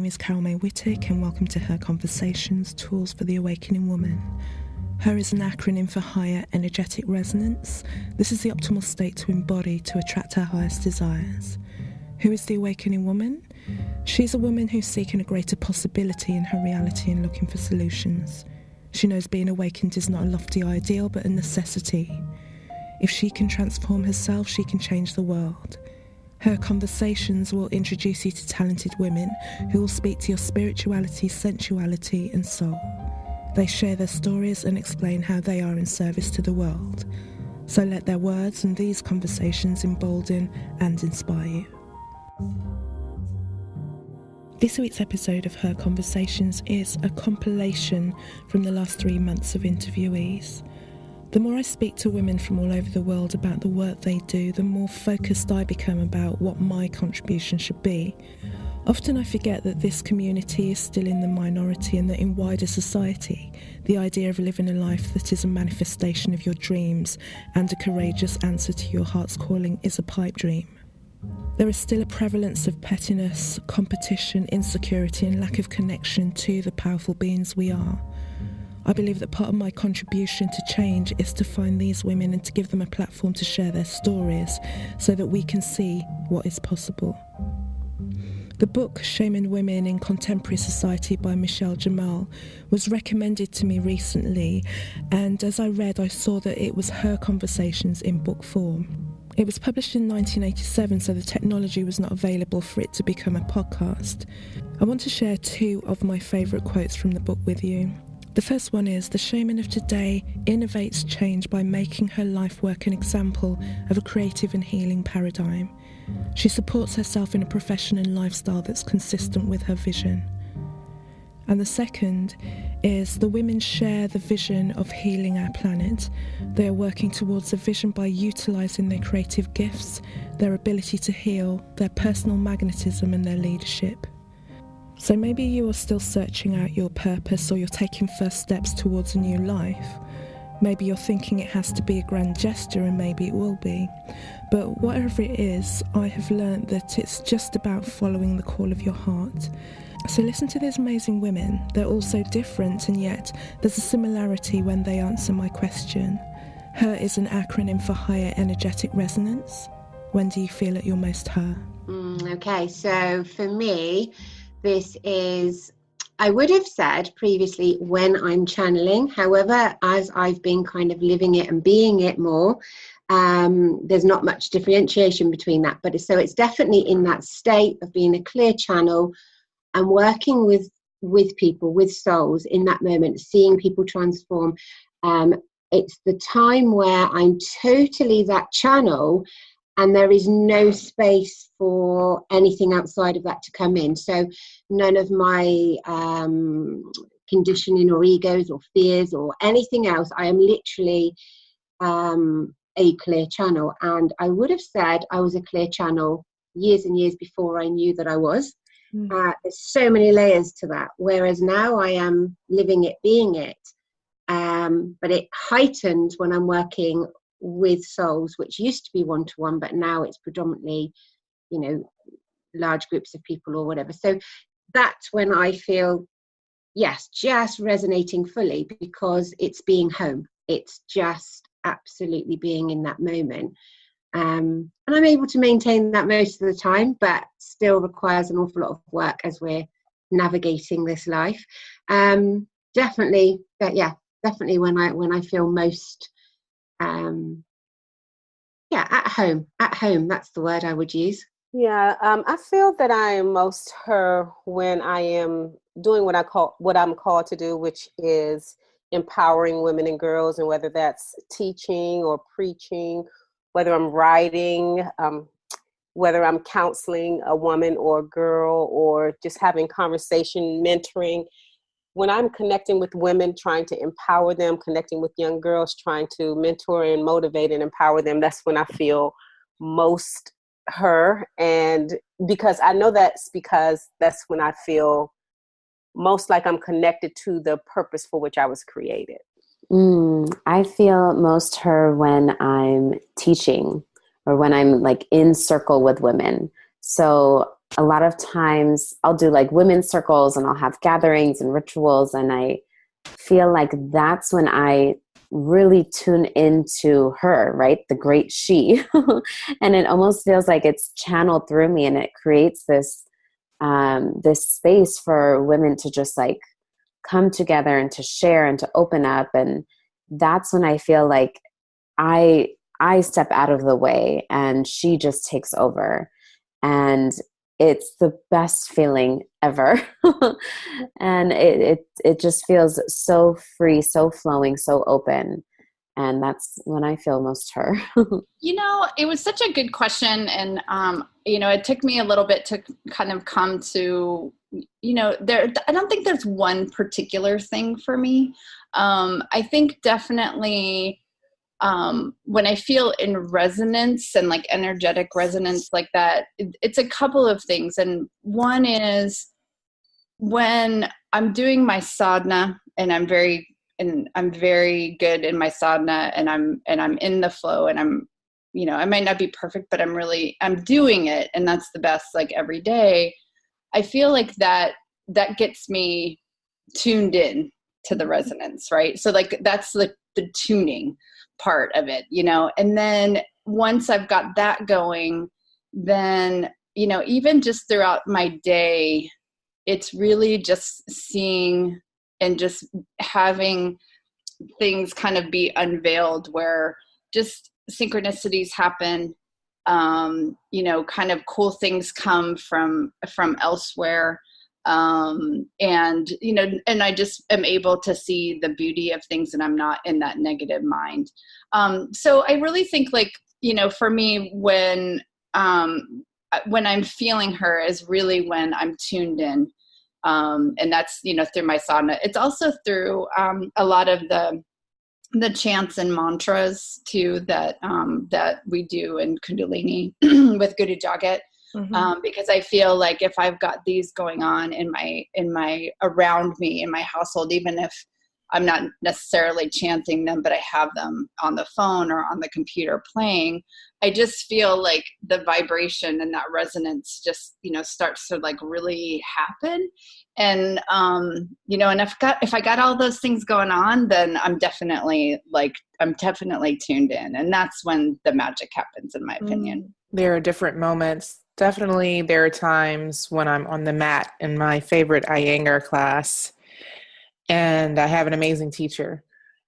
name is Whittick, and welcome to Her Conversations, Tools for the Awakening Woman. Her is an acronym for Higher Energetic Resonance. This is the optimal state to embody to attract our highest desires. Who is the awakening woman? She's a woman who's seeking a greater possibility in her reality and looking for solutions. She knows being awakened is not a lofty ideal, but a necessity. If she can transform herself, she can change the world. Her conversations will introduce you to talented women who will speak to your spirituality, sensuality, and soul. They share their stories and explain how they are in service to the world. So let their words and these conversations embolden and inspire you. This week's episode of Her Conversations is a compilation from the last 3 months of interviewees. The more I speak to women from all over the world about the work they do, the more focused I become about what my contribution should be. Often I forget that this community is still in the minority and that in wider society, the idea of living a life that is a manifestation of your dreams and a courageous answer to your heart's calling is a pipe dream. There is still a prevalence of pettiness, competition, insecurity, and lack of connection to the powerful beings we are. I believe that part of my contribution to change is to find these women and to give them a platform to share their stories so that we can see what is possible. The book Shaman Women in Contemporary Society by Michele Jamal was recommended to me recently, and as I read, I saw that it was Her Conversations in book form. It was published in 1987, so the technology was not available for it to become a podcast. I want to share 2 of my favourite quotes from the book with you. The first one is, "The shaman of today innovates change by making her life work an example of a creative and healing paradigm. She supports herself in a profession and lifestyle that's consistent with her vision." And the second is, "The women share the vision of healing our planet. They are working towards a vision by utilising their creative gifts, their ability to heal, their personal magnetism and their leadership." So maybe you are still searching out your purpose, or you're taking first steps towards a new life. Maybe you're thinking it has to be a grand gesture, and maybe it will be. But whatever it is, I have learned that it's just about following the call of your heart. So listen to these amazing women. They're all so different, and yet there's a similarity when they answer my question. Her is an acronym for Higher Energetic Resonance. When do you feel at your most her? Okay, so for me, this is, I would have said previously, when I'm channeling. However, as I've been kind of living it and being it more, there's not much differentiation between that. But so it's definitely in that state of being a clear channel and working with people, with souls in that moment, seeing people transform. It's the time where I'm totally that channel, and there is no space for anything outside of that to come in. So none of my conditioning or egos or fears or anything else. I am literally a clear channel. And I would have said I was a clear channel years and years before I knew that I was. There's so many layers to that. Whereas now I am living it, being it. But it heightened when I'm working with souls, which used to be one-to-one, but now it's predominantly, large groups of people or whatever. So that's when I feel, yes, just resonating fully, because it's being home. It's just absolutely being in that moment. And I'm able to maintain that most of the time, but still requires an awful lot of work as we're navigating this life. Definitely when I feel most at home, that's the word I would use. I feel that I am most her when I am doing what I'm called to do, which is empowering women and girls, and whether that's teaching or preaching, whether I'm writing, whether I'm counseling a woman or a girl, or just having conversation, mentoring. When I'm connecting with women, trying to empower them, connecting with young girls, trying to mentor and motivate and empower them, that's when I feel most her. And because I know that's when I feel most like I'm connected to the purpose for which I was created. I feel most her when I'm teaching, or when I'm like in circle with women. So a lot of times I'll do like women's circles and I'll have gatherings and rituals. And I feel like that's when I really tune into her, right? The great she. And it almost feels like it's channeled through me, and it creates this, this space for women to just like come together and to share and to open up. And that's when I feel like I step out of the way and she just takes over. And it's the best feeling ever. And it just feels so free, so flowing, so open. And that's when I feel most her. It was such a good question. And, it took me a little bit to kind of come to, I don't think there's one particular thing for me. I think definitely when I feel in resonance and like energetic resonance like that, it's a couple of things. And one is when I'm doing my sadhana and I'm very good in my sadhana, and I'm in the flow, and I'm, I might not be perfect, but I'm doing it. And that's the best, like every day. I feel like that gets me tuned in to the resonance, right? So like, that's the tuning part of it, and then once I've got that going, then, even just throughout my day, it's really just seeing and just having things kind of be unveiled where just synchronicities happen, kind of cool things come from elsewhere. And I just am able to see the beauty of things, and I'm not in that negative mind. So I really think like, for me, when I'm feeling her is really when I'm tuned in. And that's, through my sadhana. It's also through a lot of the chants and mantras too that we do in Kundalini with Guru Jagat. Mm-hmm. Because I feel like if I've got these going on in my around me in my household, even if I'm not necessarily chanting them, but I have them on the phone or on the computer playing, I just feel like the vibration and that resonance just, starts to like really happen. And, and if I got all those things going on, then I'm definitely tuned in. And that's when the magic happens, in my opinion. There are different moments. Definitely there are times when I'm on the mat in my favorite Iyengar class, and I have an amazing teacher.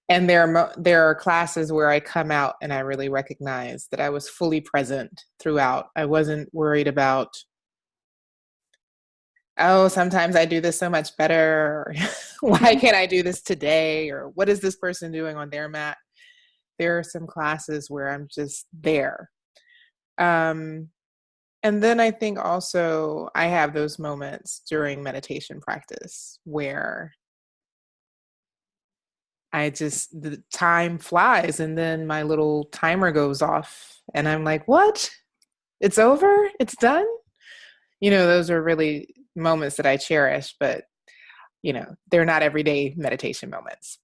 And there are classes where I come out and I really recognize that I was fully present throughout. I wasn't worried about, sometimes I do this so much better. Or why can't I do this today? Or what is this person doing on their mat? There are some classes where I'm just there. And then I think also I have those moments during meditation practice where the time flies, and then my little timer goes off and I'm like, what? It's over? It's done? Those are really moments that I cherish, but, they're not everyday meditation moments.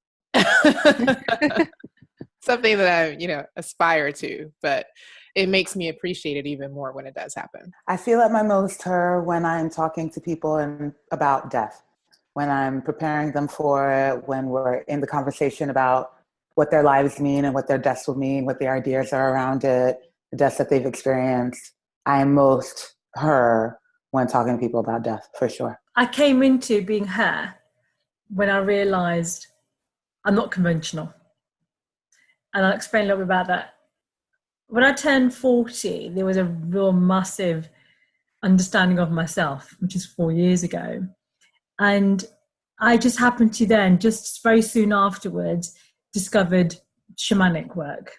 Something that I, aspire to, but it makes me appreciate it even more when it does happen. I feel at my most her when I'm talking to people about death, when I'm preparing them for it, when we're in the conversation about what their lives mean and what their deaths will mean, what the ideas are around it, the deaths that they've experienced. I am most her when talking to people about death, for sure. I came into being her when I realized I'm not conventional. And I'll explain a little bit about that. When I turned 40, there was a real massive understanding of myself, which is 4 years ago. And I just happened to then, just very soon afterwards, discovered shamanic work.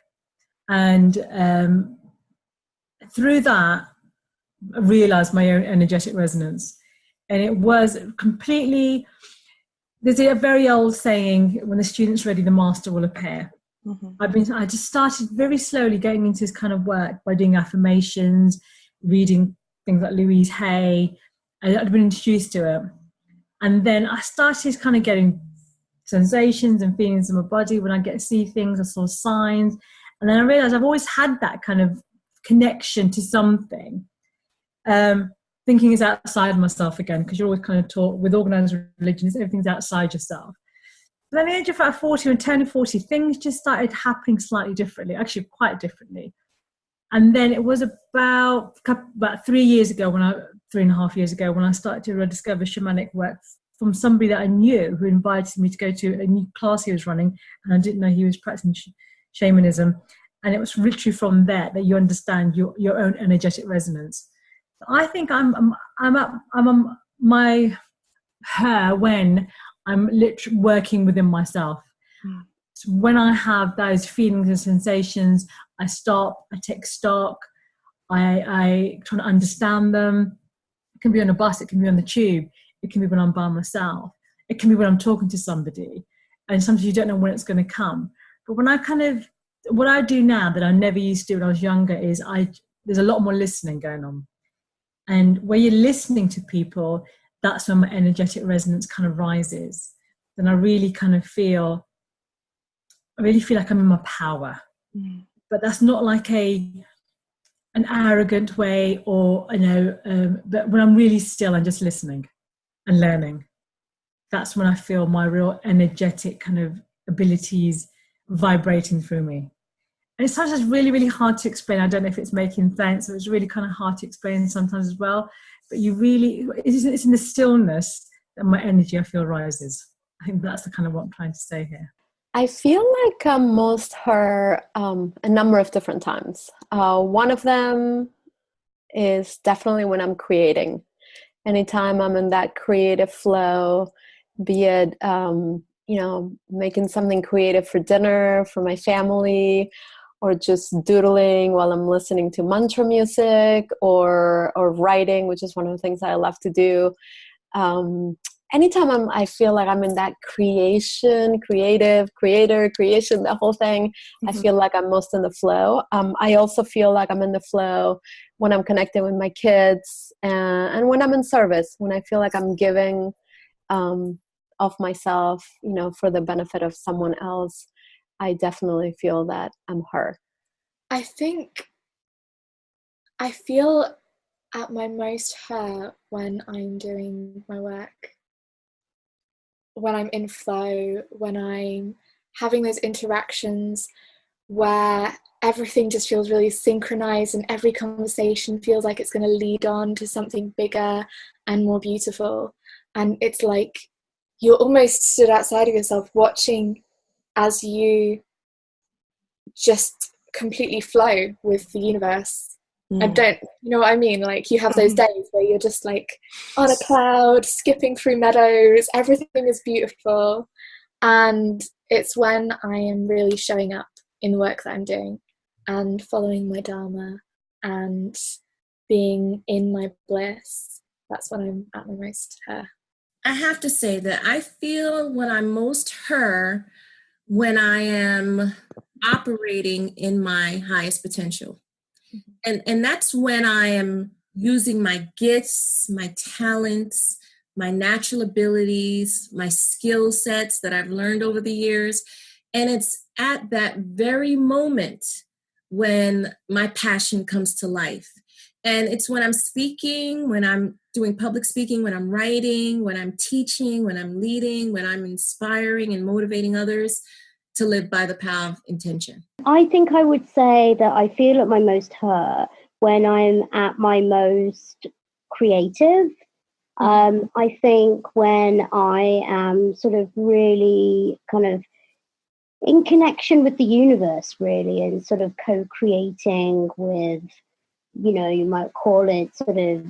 And through that, I realized my own energetic resonance. And it was completely, there's a very old saying, when the student's ready, the master will appear. Mm-hmm. I just started very slowly getting into this kind of work by doing affirmations, reading things like Louise Hay. I'd been introduced to it. And then I started kind of getting sensations and feelings in my body. When I get to see things, I saw signs. And then I realized I've always had that kind of connection to something. thinking is outside myself again, because you're always kind of taught with organized religions, everything's outside yourself. But at the age of about 40 and turning 40, things just started happening slightly differently, actually quite differently. And then it was about 3 years ago, 3.5 years ago, when I started to discover shamanic work from somebody that I knew who invited me to go to a new class he was running, and I didn't know he was practicing shamanism. And it was literally from there that you understand your own energetic resonance. I think I'm my her when I'm literally working within myself. So when I have those feelings and sensations, I stop, I take stock, I try to understand them. It can be on a bus, it can be on the tube, it can be when I'm by myself, it can be when I'm talking to somebody, and sometimes you don't know when it's going to come. But when what I do now that I never used to do when I was younger is there's a lot more listening going on. And when you're listening to people, that's when my energetic resonance kind of rises. Then I really feel like I'm in my power. But that's not like an arrogant way, or but when I'm really still and just listening and learning, that's when I feel my real energetic kind of abilities vibrating through me. And it's sometimes really, really hard to explain. I don't know if it's making sense. It's really kind of hard to explain sometimes as well. But it's in the stillness that my energy, I feel, rises. I think that's the kind of what I'm trying to say here. I feel like I'm most her a number of different times. One of them is definitely when I'm creating. Anytime I'm in that creative flow, be it making something creative for dinner, for my family, or just doodling while I'm listening to mantra music, or writing, which is one of the things I love to do. Anytime I feel like I'm in that creation, creator, creation, the whole thing, I feel like I'm most in the flow. I also feel like I'm in the flow when I'm connecting with my kids, and when I'm in service, when I feel like I'm giving of myself, for the benefit of someone else. I definitely feel that I'm her. I think I feel at my most her when I'm doing my work, when I'm in flow, when I'm having those interactions where everything just feels really synchronized and every conversation feels like it's going to lead on to something bigger and more beautiful. And it's like you're almost stood outside of yourself watching as you just completely flow with the universe. I don't, you know what I mean? Like you have those days where you're just like on a cloud, skipping through meadows, everything is beautiful. And it's when I am really showing up in the work that I'm doing and following my dharma and being in my bliss. That's when I'm at my most her. I have to say that I feel when I'm most her when I am operating in my highest potential. And that's when I am using my gifts, my talents, my natural abilities, my skill sets that I've learned over the years. And it's at that very moment when my passion comes to life. And it's when I'm speaking, when I'm doing public speaking, when I'm writing, when I'm teaching, when I'm leading, when I'm inspiring and motivating others to live by the power of intention. I think I would say that I feel at my most her when I'm at my most creative. I think when I am sort of really kind of in connection with the universe, really, and sort of co-creating with, you might call it sort of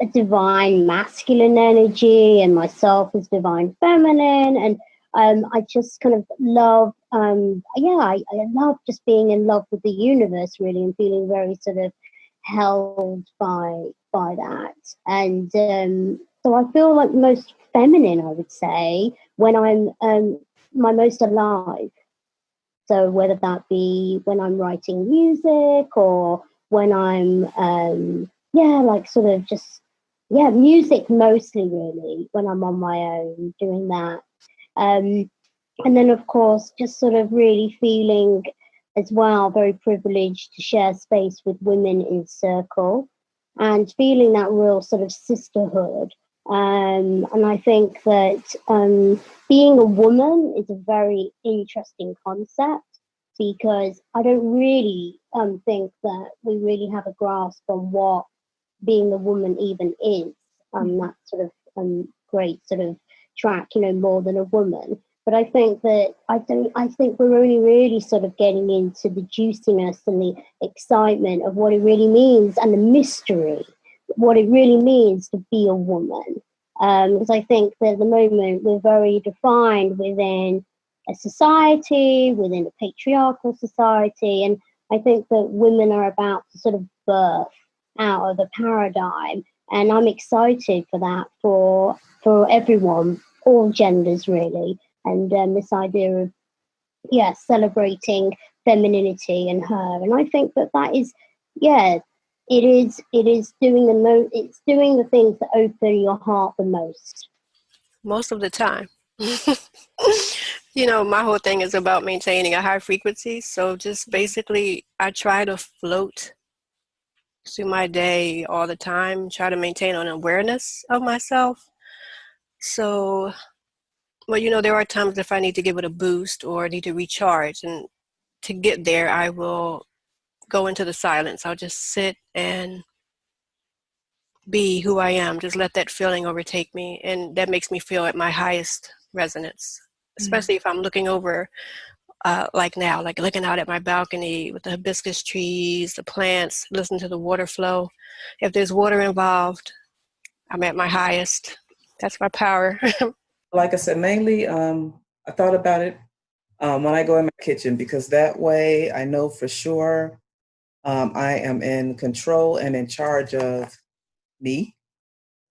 a divine masculine energy, and myself as divine feminine. And I just kind of love, I love just being in love with the universe, really, and feeling very sort of held by that. And so I feel like most feminine, I would say, when I'm my most alive. So whether that be when I'm writing music or when I'm, music mostly, really, when I'm on my own doing that. And then, of course, just sort of really feeling as well very privileged to share space with women in circle. and feeling that real sort of sisterhood. And I think that being a woman is a very interesting concept, because I don't really think that we really have a grasp on what being a woman even is. That sort of great sort of track, more than a woman. But I think that I think we're only really sort of getting into the juiciness and the excitement of what it really means, and the mystery, what it really means to be a woman. Because I think that at the moment we're very defined within a society, within a patriarchal society, and I think that women are about to sort of birth out of a paradigm, and I'm excited for that for everyone, all genders really, and this idea of celebrating femininity and her, and I think that is it is doing it's doing the things that open your heart the most of the time. My whole thing is about maintaining a high frequency, so just basically I try to float through my day all the time, try to maintain an awareness of myself. So, there are times if I need to give it a boost or need to recharge, and to get there, I will go into the silence. I'll just sit and be who I am, just let that feeling overtake me, and that makes me feel at my highest resonance, especially if I'm looking over like now, like looking out at my balcony with the hibiscus trees, the plants, listen to the water flow. If there's water involved, I'm at my highest. That's my power. Like I said, mainly I thought about it when I go in my kitchen, because that way I know for sure I am in control and in charge of me,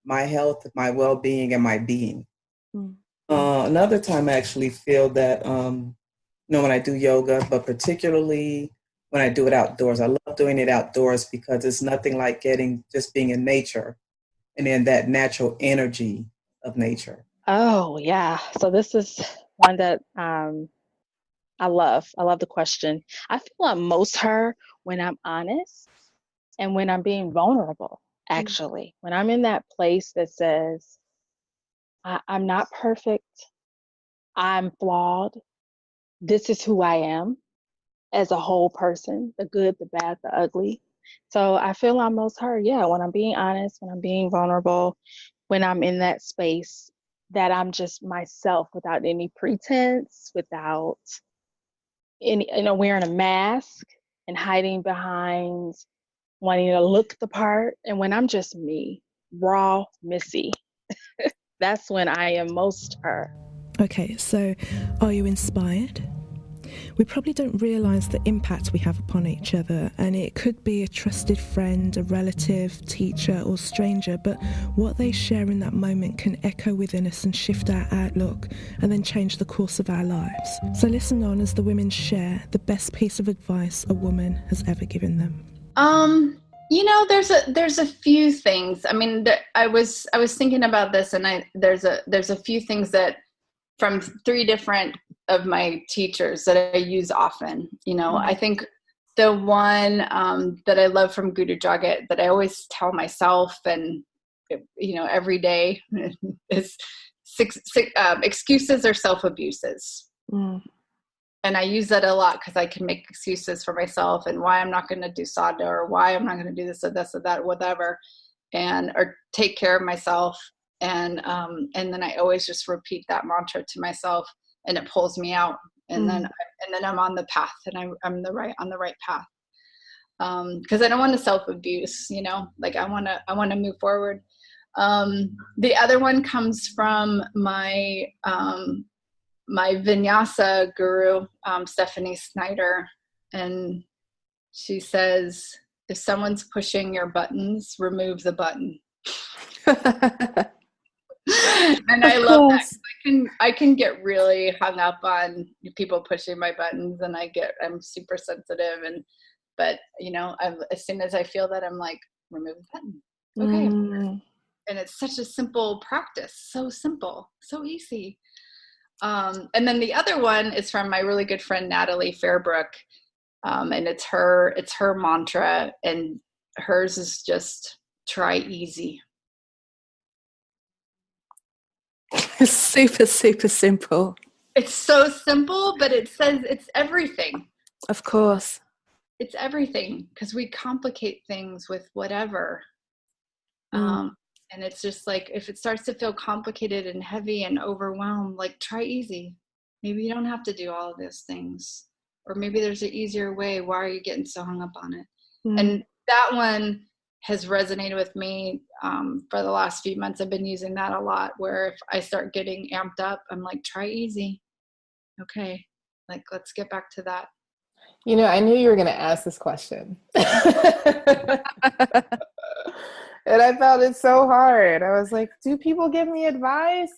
my health, my well-being, and my being. Another time I actually feel that, when I do yoga, but particularly when I do it outdoors. I love doing it outdoors because it's nothing like just being in nature and in that natural energy of nature. Oh, yeah. So this is one that I love. I love the question. I feel I'm most her when I'm honest and when I'm being vulnerable, actually. When I'm in that place that says, I'm not perfect, I'm flawed, this is who I am as a whole person, the good, the bad, the ugly. So I feel I'm most her, when I'm being honest, when I'm being vulnerable, when I'm in that space that I'm just myself without any pretense, without any, wearing a mask and hiding behind wanting to look the part. And when I'm just me, raw Missy, that's when I am most her. Okay, so are you inspired? We probably don't realise the impact we have upon each other, and it could be a trusted friend, a relative, teacher or stranger, but what they share in that moment can echo within us and shift our outlook and then change the course of our lives. So listen on as the women share the best piece of advice a woman has ever given them. There's a few things. I mean, I was thinking about this, and there's a few things that from 3 different of my teachers that I use often. I think the one that I love from Guru Jagat that I always tell myself and every day is excuses are self-abuses. And I use that a lot because I can make excuses for myself and why I'm not going to do sadhana, or why I'm not going to do this or this or that, whatever, or take care of myself. And then I always just repeat that mantra to myself, and it pulls me out. And then I'm on the path, and I'm on the right path. Because I don't want to self-abuse, like I want to move forward. The other one comes from my vinyasa guru, Stephanie Snyder, and she says, if someone's pushing your buttons, remove the button. And I love that. I can get really hung up on people pushing my buttons, and I'm super sensitive, but as soon as I feel that, I'm like, remove the button. Okay. And it's such a simple practice. So simple, so easy. And then the other one is from my really good friend, Natalie Fairbrook. And it's her mantra, and hers is just, try easy. It's super, super simple. It's so simple, but it says it's everything. Of course. It's everything, because we complicate things with whatever. And it's just like, if it starts to feel complicated and heavy and overwhelmed, like, try easy. Maybe you don't have to do all of those things. Or maybe there's an easier way. Why are you getting so hung up on it? And that one has resonated with me for the last few months. I've been using that a lot, where if I start getting amped up, I'm like, try easy. Okay, like, let's get back to that. You know, I knew you were going to ask this question. And I felt it so hard. I was like, do people give me advice?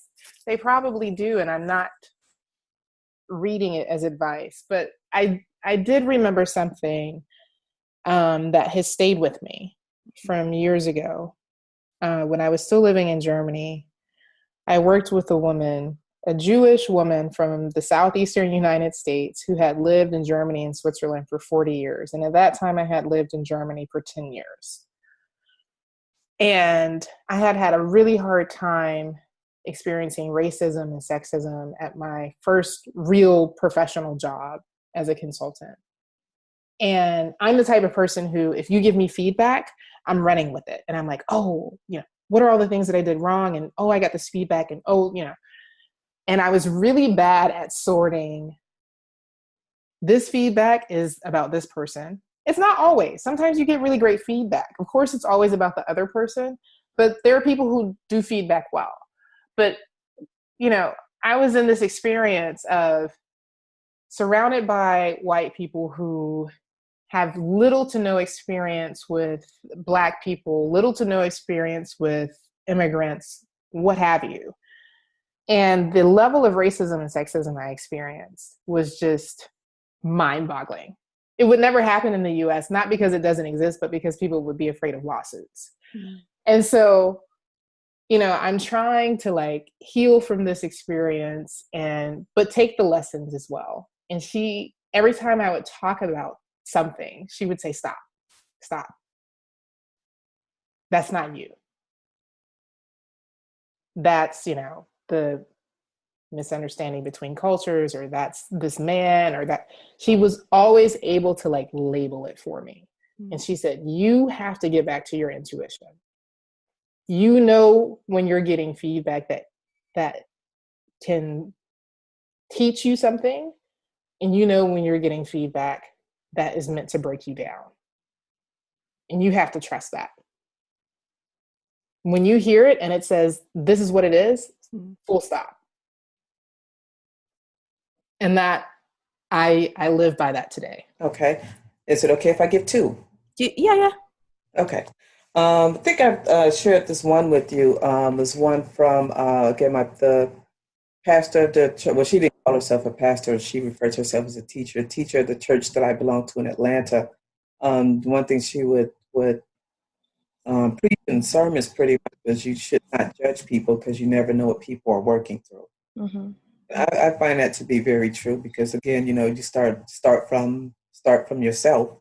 They probably do, and I'm not reading it as advice. But I did remember something that has stayed with me from years ago. When I was still living in Germany, I worked with a Jewish woman from the southeastern United States who had lived in Germany and Switzerland for 40 years. And at that time, I had lived in Germany for 10 years. And I had had a really hard time experiencing racism and sexism at my first real professional job as a consultant. And I'm the type of person who, if you give me feedback, I'm running with it. And I'm like, oh, what are all the things that I did wrong? And, oh, I got this feedback. And, and I was really bad at sorting. This feedback is about this person. It's not always. Sometimes you get really great feedback. Of course, it's always about the other person, but there are people who do feedback well. But, I was in this experience of surrounded by white people who have little to no experience with Black people, little to no experience with immigrants, what have you. And the level of racism and sexism I experienced was just mind-boggling. It would never happen in the US, not because it doesn't exist, but because people would be afraid of lawsuits. And so, I'm trying to heal from this experience but take the lessons as well. And every time I would talk about something, she would say, stop. That's not you. That's, the misunderstanding between cultures, or that's this man, or that. She was always able to label it for me. And she said, you have to get back to your intuition. When you're getting feedback that can teach you something, and when you're getting feedback that is meant to break you down. And you have to trust that. When you hear it and it says, this is what it is, full stop. And that I live by that today. Okay. Is it okay if I give two? Yeah. Okay. I think I've shared this one with you. There's one from, the pastor of the church. Well, she didn't call herself a pastor. She referred to herself as a teacher of the church that I belong to in Atlanta. One thing she would preach in sermons pretty much was you should not judge people because you never know what people are working through. Mm-hmm. I find that to be very true because, again, you start from yourself.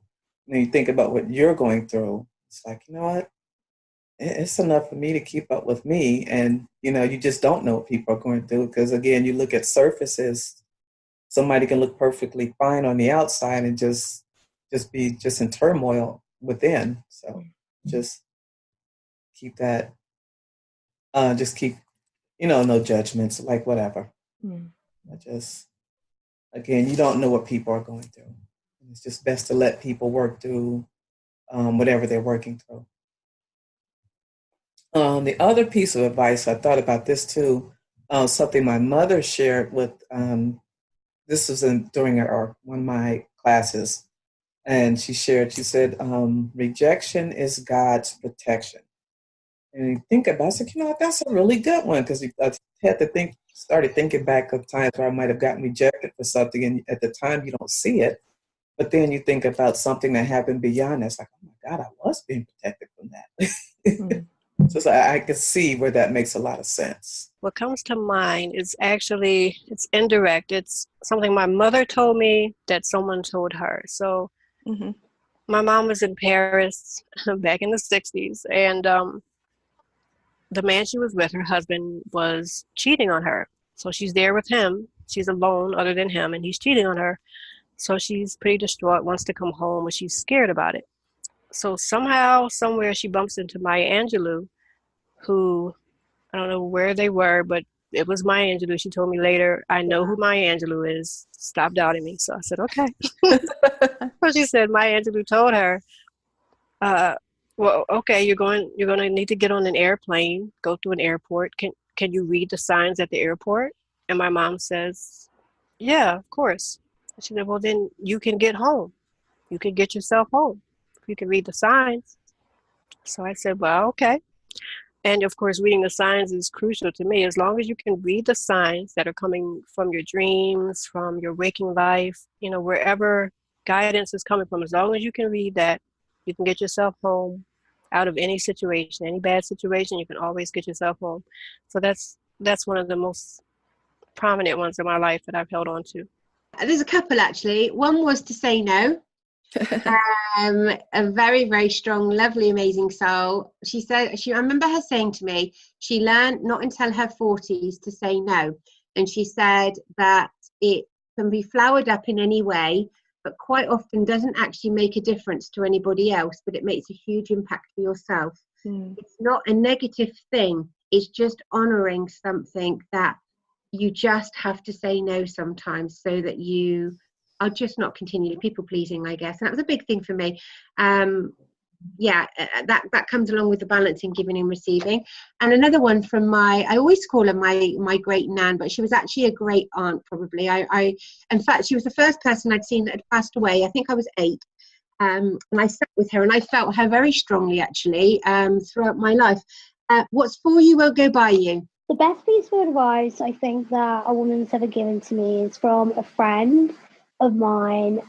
And you think about what you're going through. It's like, you know what? It's enough for me to keep up with me. And, you just don't know what people are going through because, again, you look at surfaces. Somebody can look perfectly fine on the outside and just be in turmoil within. So just keep that, no judgments, whatever. Again, you don't know what people are going through. It's just best to let people work through whatever they're working through. The other piece of advice, I thought about this too, something my mother shared with, this was during one of my classes, and she said, rejection is God's protection. And you think about it, I said, that's a really good one, because I had to started thinking back of times where I might have gotten rejected for something, and at the time you don't see it, but then you think about something that happened beyond that. It's like, oh my God, I was being protected from that. So I can see where that makes a lot of sense. What comes to mind is actually, it's indirect. It's something my mother told me that someone told her. So my mom was in Paris back in the 60s, and the man she was with, her husband, was cheating on her. So she's there with him. She's alone other than him, and he's cheating on her. So she's pretty distraught, wants to come home, and she's scared about it. So somehow, somewhere, she bumps into Maya Angelou, who, I don't know where they were, but it was Maya Angelou. She told me later, I know who Maya Angelou is. Stop doubting me. So I said, okay. So she said Maya Angelou told her, well, okay, you're going to need to get on an airplane, go through an airport. Can you read the signs at the airport? And my mom says, yeah, of course. She said, well, then you can get home. You can get yourself home. You can read the signs. So I said, well, okay. And of course, reading the signs is crucial to me. As long as you can read the signs that are coming from your dreams, from your waking life, wherever guidance is coming from, as long as you can read that, you can get yourself home out of any situation, any bad situation, you can always get yourself home. So that's one of the most prominent ones in my life that I've held on to. There's a couple, actually. One was to say no. A very, very strong, lovely, amazing soul. She said, I remember her saying to me, she learned not until her 40s to say no. And she said that it can be flowered up in any way, but quite often doesn't actually make a difference to anybody else, but it makes a huge impact for yourself. It's not a negative thing. It's just honoring something that you just have to say no sometimes, so that you are just not continually people pleasing, I guess. And that was a big thing for me. That comes along with the balance in giving and receiving. And another one from I always call her my great nan, but she was actually a great aunt, probably. In fact, she was the first person I'd seen that had passed away. I think I was 8. And I sat with her and I felt her very strongly, actually, throughout my life. What's for you will go by you. The best piece of advice I think that a woman's ever given to me is from a friend of mine,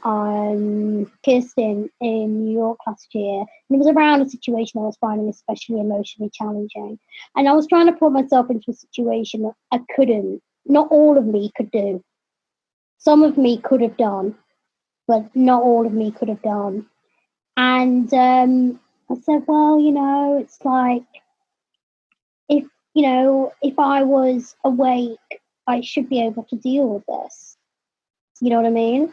Kirsten, in New York last year. And it was around a situation I was finding especially emotionally challenging. And I was trying to put myself into a situation that I couldn't. Not all of me could do. Some of me could have done, but not all of me could have done. And I said, well, it's like, if I was awake, I should be able to deal with this. You know what I mean?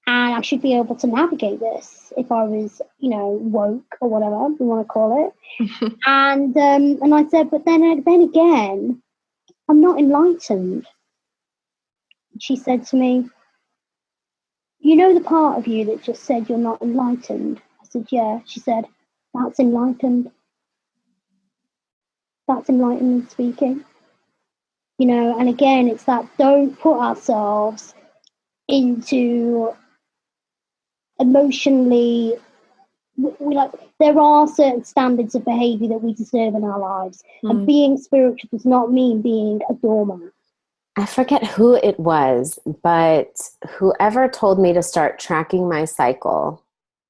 And I should be able to navigate this if I was, woke or whatever we want to call it. And I said, but then again, I'm not enlightened. She said to me, the part of you that just said you're not enlightened? I said, yeah. She said, that's enlightened. That's enlightenment speaking. And again, it's that don't put ourselves into emotionally, there are certain standards of behavior that we deserve in our lives. And being spiritual does not mean being a doormat. I forget who it was, but whoever told me to start tracking my cycle,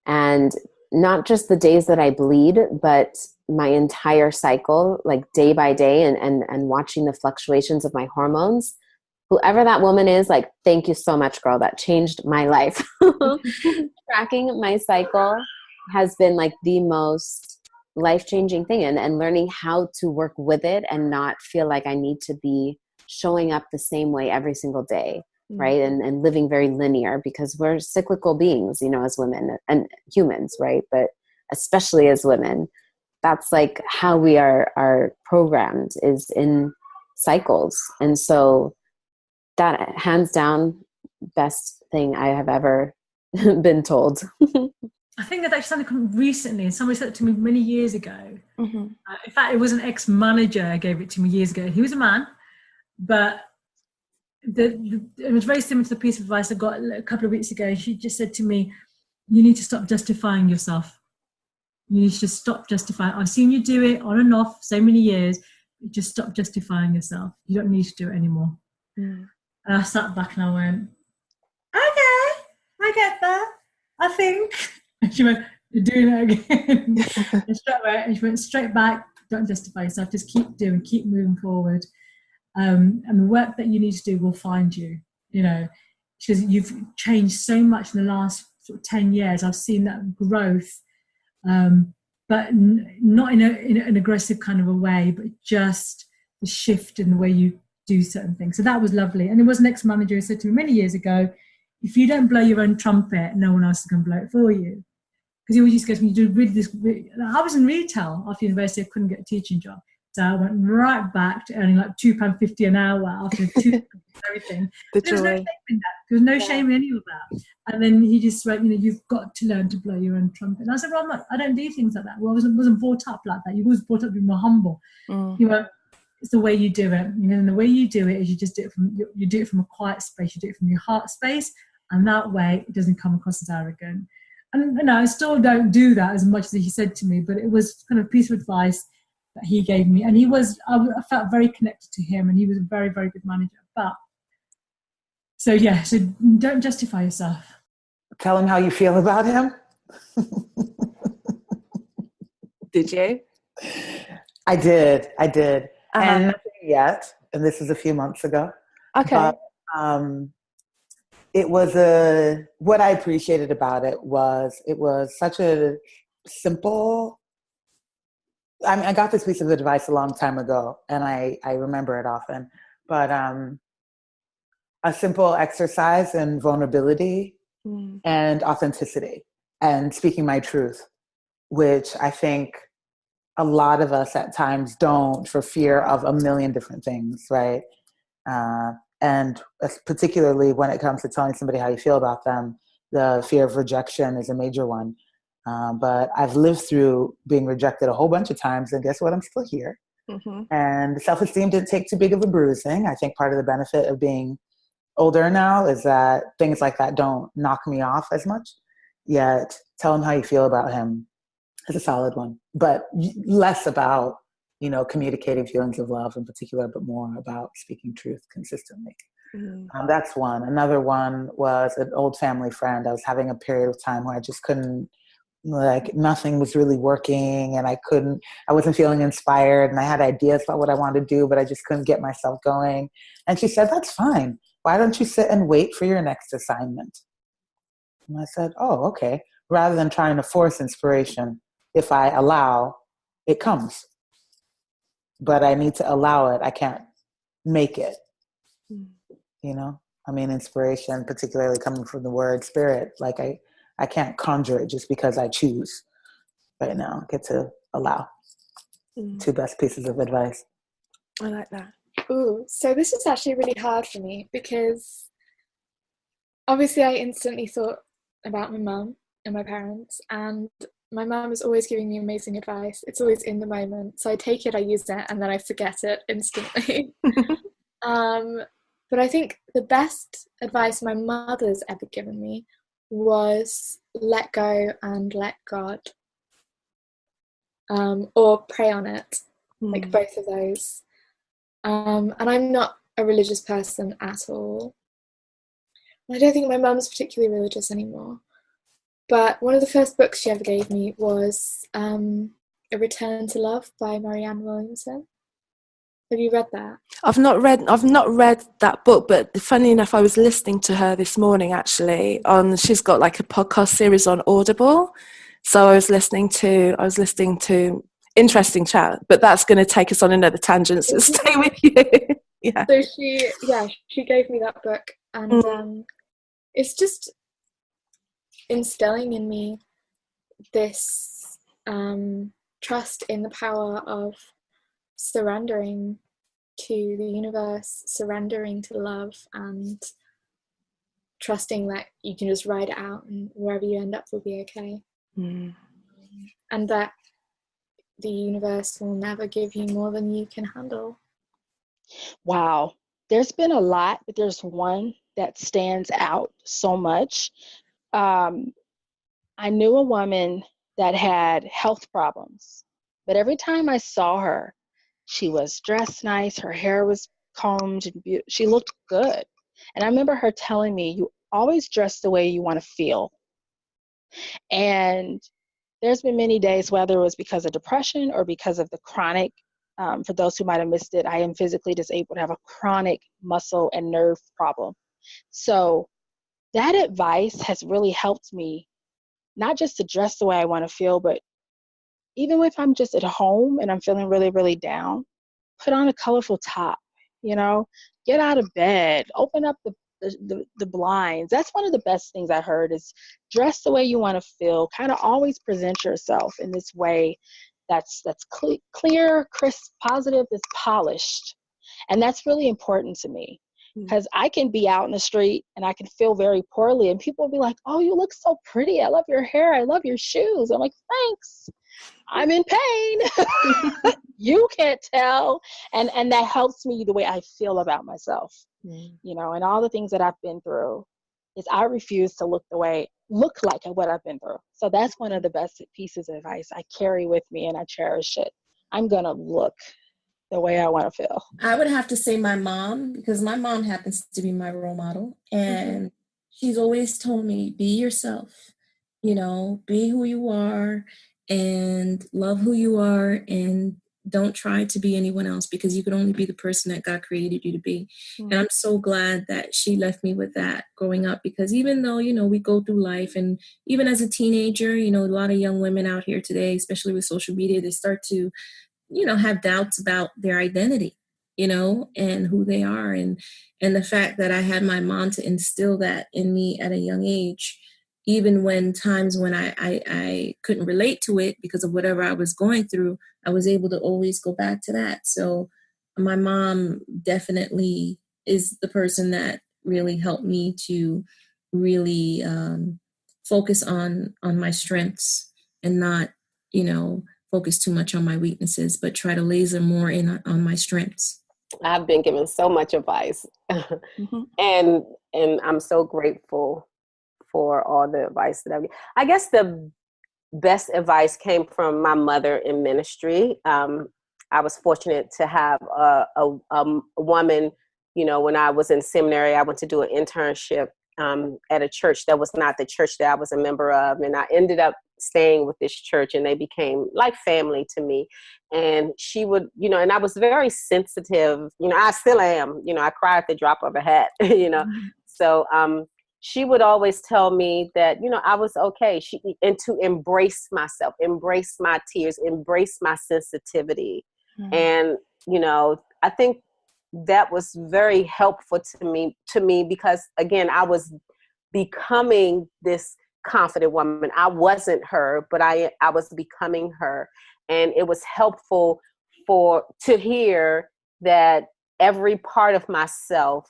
and not just the days that I bleed, but my entire cycle, like day by day, and watching the fluctuations of my hormones. Whoever that woman is, like, thank you so much, girl. That changed my life. Tracking my cycle has been like the most life-changing thing, and learning how to work with it and not feel like I need to be showing up the same way every single day, right? And living very linear, because we're cyclical beings, as women and humans, right? But especially as women, that's like how we are programmed, is in cycles. And so that, hands down, best thing I have ever been told. I think that actually something recently, and somebody said it to me many years ago. In fact, it was an ex-manager who gave it to me years ago. He was a man, but it was very similar to the piece of advice I got a couple of weeks ago. She just said to me, you need to stop justifying yourself. You need to just stop justifying. I've seen you do it on and off so many years. Just stop justifying yourself. You don't need to do it anymore. And I sat back and I went, okay, I get that, I think. And she went, you're doing it again. And she went straight back, don't justify yourself, just keep doing, keep moving forward. And the work that you need to do will find you, because you've changed so much in the last sort of 10 years, I've seen that growth, but not in an aggressive kind of a way, but just the shift in the way you do certain things. So that was lovely. And there was an ex-manager who said to me many years ago, if you don't blow your own trumpet, no one else is going to blow it for you. Because he always used to go to me, you do really this. I was in retail after university, I couldn't get a teaching job. So I went right back to earning like £2.50 an hour after everything. There was no shame in that. There was no shame in any of that. And then he just went, you've got to learn to blow your own trumpet. And I said, well, I don't do things like that. Well, I wasn't brought up like that. You always brought up to be more humble. It's the way you do it. And the way you do it is you just do it from a quiet space. You do it from your heart space. And that way it doesn't come across as arrogant. And I still don't do that as much as he said to me, but it was kind of a piece of advice that he gave me. And I felt very connected to him, and he was a very, very good manager. So don't justify yourself. Tell him how you feel about him. Did you? I did. And nothing yet. And this is a few months ago. Okay. But, it was what I appreciated about it was such a simple, I got this piece of advice a long time ago, and I remember it often, but a simple exercise in vulnerability and authenticity and speaking my truth, which I think a lot of us at times don't for fear of a million different things, right? And particularly when it comes to telling somebody how you feel about them, the fear of rejection is a major one. But I've lived through being rejected a whole bunch of times, and guess what? I'm still here. And self-esteem didn't take too big of a bruising. I think part of the benefit of being older now is that things like that don't knock me off as much. Yet, tell him how you feel about him is a solid one, but less about communicating feelings of love in particular, but more about speaking truth consistently. That's one. Another one was an old family friend. I was having a period of time where I just couldn't, nothing was really working, and I wasn't feeling inspired, and I had ideas about what I wanted to do, but I just couldn't get myself going. And she said, that's fine. Why don't you sit and wait for your next assignment? And I said, oh, okay. Rather than trying to force inspiration, if I allow, it comes. But I need to allow it. I can't make it. Inspiration, particularly coming from the word spirit, I can't conjure it just because I choose right now. I get to allow. Two best pieces of advice. I like that. Ooh, so this is actually really hard for me because obviously I instantly thought about my mum and my parents, and my mum is always giving me amazing advice. It's always in the moment. So I take it, I use it, and then I forget it instantly. But I think the best advice my mother's ever given me was let go and let God. Or pray on it, like both of those. And I'm not a religious person at all. I don't think my mum's particularly religious anymore. But one of the first books she ever gave me was A Return to Love by Marianne Williamson. Have you read that? I've not read that book, but funny enough, I was listening to her this morning actually. She's got like a podcast series on Audible. So I was listening to interesting chat, but that's going to take us on another tangent, so stay with you. Yeah. So she gave me that book, and it's just instilling in me this trust in the power of surrendering to the universe, surrendering to love, and trusting that you can just ride it out and wherever you end up will be okay. And that the universe will never give you more than you can handle. Wow. There's been a lot, but there's one that stands out so much. I knew a woman that had health problems, but every time I saw her, she was dressed nice, her hair was combed, and she looked good. And I remember her telling me, you always dress the way you want to feel. And there's been many days, whether it was because of depression or because of the chronic, for those who might have missed it, I am physically disabled, have a chronic muscle and nerve problem. So that advice has really helped me, not just to dress the way I want to feel, but even if I'm just at home and I'm feeling really, really down, put on a colorful top, get out of bed, open up the blinds. That's one of the best things I heard is dress the way you want to feel, kind of always present yourself in this way that's clear, crisp, positive, that's polished. And that's really important to me because I can be out in the street and I can feel very poorly and people will be like, oh, you look so pretty. I love your hair. I love your shoes. I'm like, thanks. I'm in pain. You can't tell. And that helps me the way I feel about myself, and all the things that I've been through is I refuse to look like what I've been through. So that's one of the best pieces of advice I carry with me and I cherish it. I'm going to look the way I want to feel. I would have to say my mom, because my mom happens to be my role model. And she's always told me, be yourself, be who you are and love who you are and don't try to be anyone else because you can only be the person that God created you to be. And I'm so glad that she left me with that growing up because even though, we go through life and even as a teenager, a lot of young women out here today, especially with social media, they start to have doubts about their identity, and who they are. And the fact that I had my mom to instill that in me at a young age, even when times when I couldn't relate to it because of whatever I was going through, I was able to always go back to that. So my mom definitely is the person that really helped me to really focus on my strengths and not, focus too much on my weaknesses, but try to laser more in on my strengths. I've been given so much advice and I'm so grateful for all the advice that I guess the best advice came from my mother in ministry. I was fortunate to have a woman, when I was in seminary, I went to do an internship at a church that was not the church that I was a member of. And I ended up staying with this church and they became like family to me. And she would, and I was very sensitive, I still am, I cry at the drop of a hat, So she would always tell me that, I was okay. And to embrace myself, embrace my tears, embrace my sensitivity. And, I think that was very helpful to me because again, I was becoming this confident woman. I wasn't her, but I was becoming her. And it was helpful to hear that every part of myself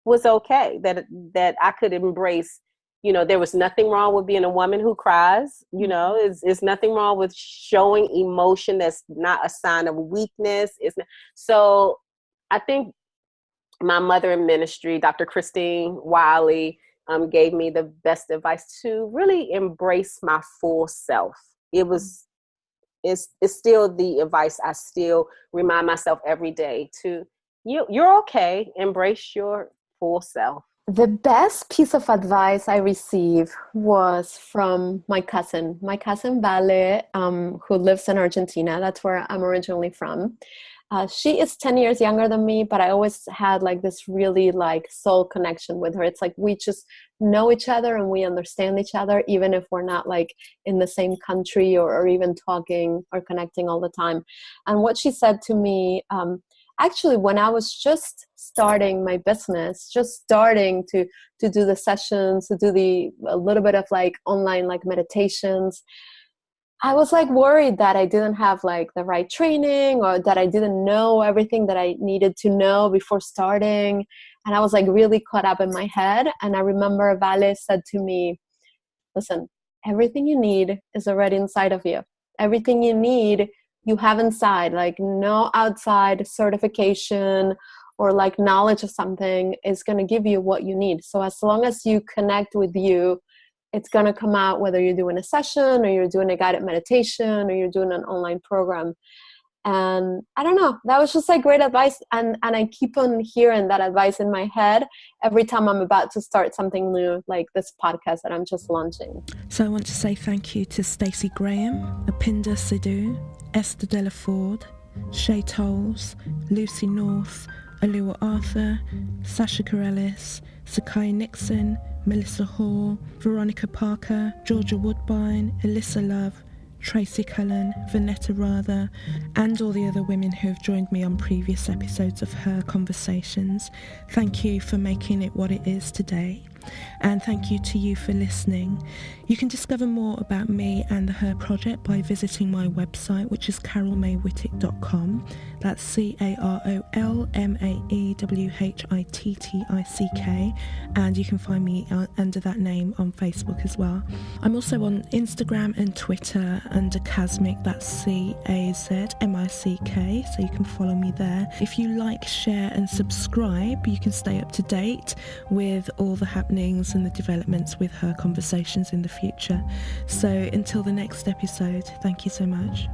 was okay, that I could embrace, there was nothing wrong with being a woman who cries, is nothing wrong with showing emotion. That's not a sign of weakness. So I think my mother in ministry, Dr. Christine Wiley, gave me the best advice to really embrace my full self. It's still the advice I still remind myself every day to, you're okay, embrace your full self. The best piece of advice I received was from my cousin Vale, who lives in Argentina. That's where I'm originally from. She is 10 years younger than me, but I always had like this really like soul connection with her. It's like we just know each other and we understand each other, even if we're not like in the same country or even talking or connecting all the time. And what she said to me, actually, when I was just starting my business, just starting to do the sessions, to do a little bit of like online like meditations, I was like worried that I didn't have like the right training or that I didn't know everything that I needed to know before starting. And I was like really caught up in my head. And I remember Vale said to me, listen, everything you need is already inside of you. Everything you need, you have inside, like no outside certification or like knowledge of something is going to give you what you need. So as long as you connect with you, it's going to come out whether you're doing a session or you're doing a guided meditation or you're doing an online program. And I don't know, that was just like great advice. And I keep on hearing that advice in my head every time I'm about to start something new, like this podcast that I'm just launching. So I want to say thank you to Stacey Graham, Apinda Sidhu, Esther Delaford, Shay Tolles, Lucy North, Alua Arthur, Sasha Corellis, Sakai Nixon, Melissa Hall, Veronica Parker, Georgia Woodbine, Alyssa Love, Tracy Cullen, Vanetta Rather, and all the other women who have joined me on previous episodes of Her Conversations. Thank you for making it what it is today. And thank you to you for listening. You can discover more about me and the Her Project by visiting my website, which is carolmaywhittick.com. That's CarolMaewhittick, and you can find me under that name on Facebook as well. I'm also on Instagram and Twitter under Casmic, that's CAZMICK, so you can follow me there. If you like, share and subscribe, you can stay up to date with all the happenings and the developments with Her Conversations in the future. So until the next episode, thank you so much.